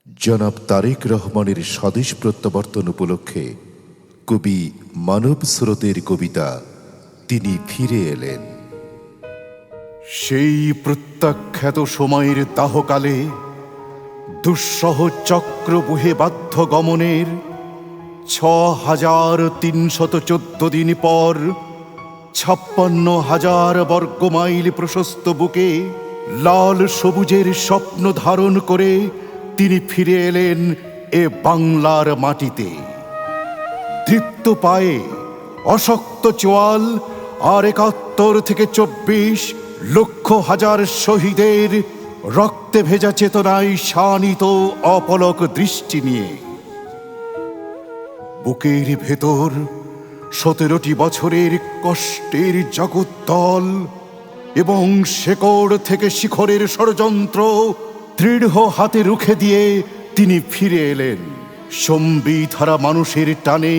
জনাব তারেক রহমানের স্বদেশ প্রত্যাবর্তন উপলক্ষে কবি মানব স্রোতের কবিতা তিনি ফিরে এলেন। সেই প্রত্যাখ্যাত সময়ের দাহকালে দুঃসহ চক্রবুহে বাধ্য গমনের ৬,৩১৪ দিন পর ৫৬,০০০ বর্গমাইল প্রশস্ত বুকে লাল সবুজের স্বপ্ন ধারণ করে তিনি ফিরে এলেন এ বাংলার মাটিতে। তৃপ্ত পায়ে অশক্ত চোয়াল আর ৭১ থেকে ২৪ লক্ষ হাজার শহীদের রক্তে ভেজা চেতনায় শানিত অপলক দৃষ্টি নিয়ে বুকের ভেতর ১৭টি বছরের কষ্টের জগদ্দল এবং শেকড় থেকে শিখরের ষড়যন্ত্র দৃঢ় হাতে রুখে দিয়ে তিনি ফিরে এলেন সম্বিধারা মানুষের টানে।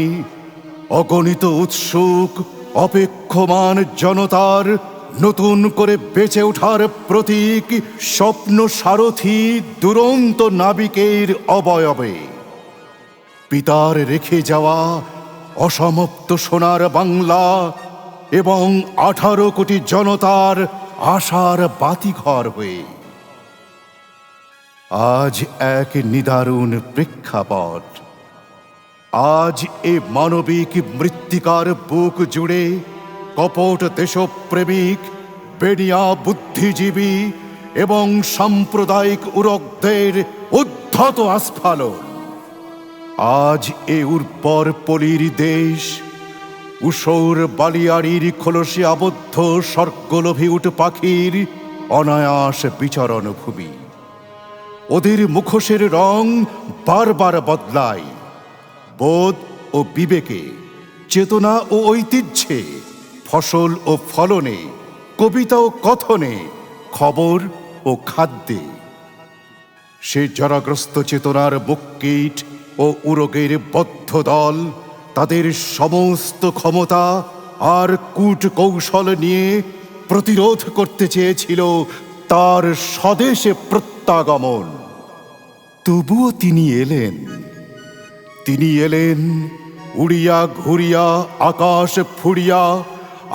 অগণিত উৎসুক অপেক্ষমান জনতার নতুন করে বেঁচে ওঠার প্রতীক স্বপ্ন সারথি দুরন্ত নাবিকের অবয়বে পিতার রেখে যাওয়া অসমাপ্ত সোনার বাংলা এবং ১৮ কোটি জনতার আশার বাতিঘর হয়ে আজ এক নিদারুণ প্রেক্ষাপট। আজ এ মানবিক মৃত্তিকার বুক জুড়ে কপট দেশপ্রেমিক বেনিয়া বুদ্ধিজীবী এবং সাম্প্রদায়িক উরগদের উদ্ধত আস্ফালন। আজ এ উর্বর পলির দেশ উষর বালিয়াড়ির খোলসে আবদ্ধ স্বর্গলোভী উট পাখির অনায়াস বিচরণ ভূমি। ওদের মুখোশের রং বারবার বদলায়, বোধ ও বিবেকে, চেতনা ও ঐতিহ্যে, ফসল ও ফলনে, কবিতা ও কথনে, খবর ও খাদ্যে। সে জরাগ্রস্ত চেতনার বুককিট ও উরগের বদ্ধ দল তাদের সমস্ত ক্ষমতা আর কূট কৌশল নিয়ে প্রতিরোধ করতে চেয়েছিল তার স্বদেশে প্রত্যাগমন। তবুও তিনি এলেন। তিনি এলেন উড়িয়া ঘুরিয়া আকাশ ফুরিয়া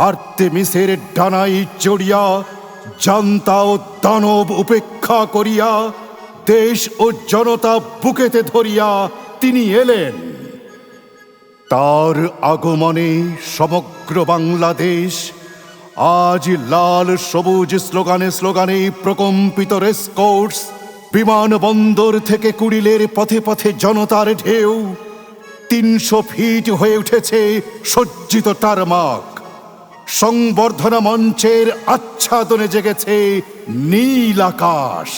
আর্তেমিসের ডানাই চড়িয়া জান্তা ও দানব উপেক্ষা করিয়া দেশ ও জনতা বুকেতে ধরিয়া তিনি এলেন। তার আগমনে সমগ্র বাংলাদেশ আজ লাল সবুজ স্লোগানে স্লোগানে প্রকম্পিত রেসকোর্স, বিমানবন্দর থেকে কুড়িলের পথে পথে জনতার ঢেউ। ৩০০ ফিট হয়ে উঠেছে সজ্জিত টারমাক। সংবর্ধনা মঞ্চের আচ্ছাদনে জেগেছে নীল আকাশ।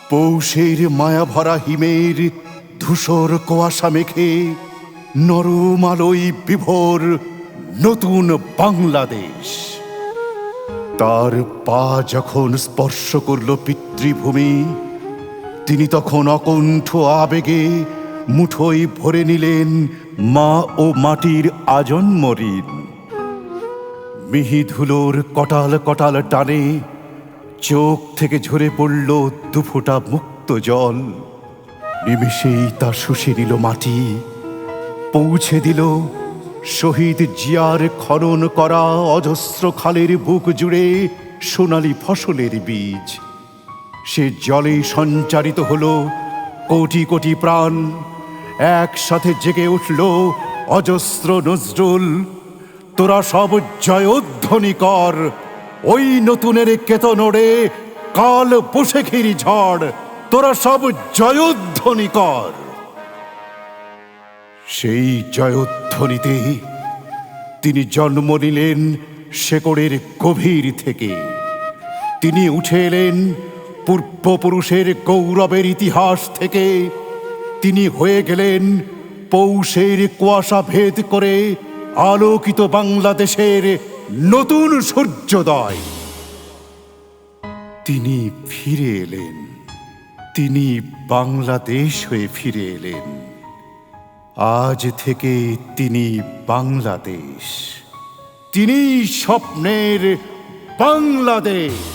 পৌষের মায়াভরা হিমের ধূসর কুয়াশা মেখে নরম আলোয় বিভোর নতুন বাংলাদেশ। তার পা যখন স্পর্শ করল পিতৃভূমি, তিনি তখন অকণ্ঠ আবেগে মুঠোয় ভরে নিলেন মা ও মাটির আজন্ম ঋণ। মিহি ধুলোর কটাল কটাল টানে চোখ থেকে ঝরে পড়ল দুফোঁটা মুক্ত জল। নিমেষেই তা শুষে নিল মাটি, পৌঁছে দিল শহীদ জিয়ার খনন করা অজস্র খালের বুক জুড়ে সোনালি ফসলের বীজ। সে জলে সঞ্চারিত হলো কোটি কোটি প্রাণ। একসাথে জেগে উঠল অজস্র নজরুল। তোরা সব জয়ধ্বনি কর, ওই নতুনের কেতনড়ে কাল বৈশাখীর ঝড়, তোরা সব জয়ধ্বনি কর। সেই জয়ধ্বনিতে তিনি জন্ম নিলেন শেকড়ের গভীর থেকে। তিনি উঠে এলেন পূর্বপুরুষের গৌরবের ইতিহাস থেকে। তিনি হয়ে গেলেন পৌষের কুয়াশা ভেদ করে আলোকিত বাংলাদেশের নতুন সূর্যোদয়। তিনি ফিরে এলেন। তিনি বাংলাদেশ হয়ে ফিরে এলেন। আজ থেকে তিনি বাংলাদেশ। তিনি স্বপ্নের বাংলাদেশ।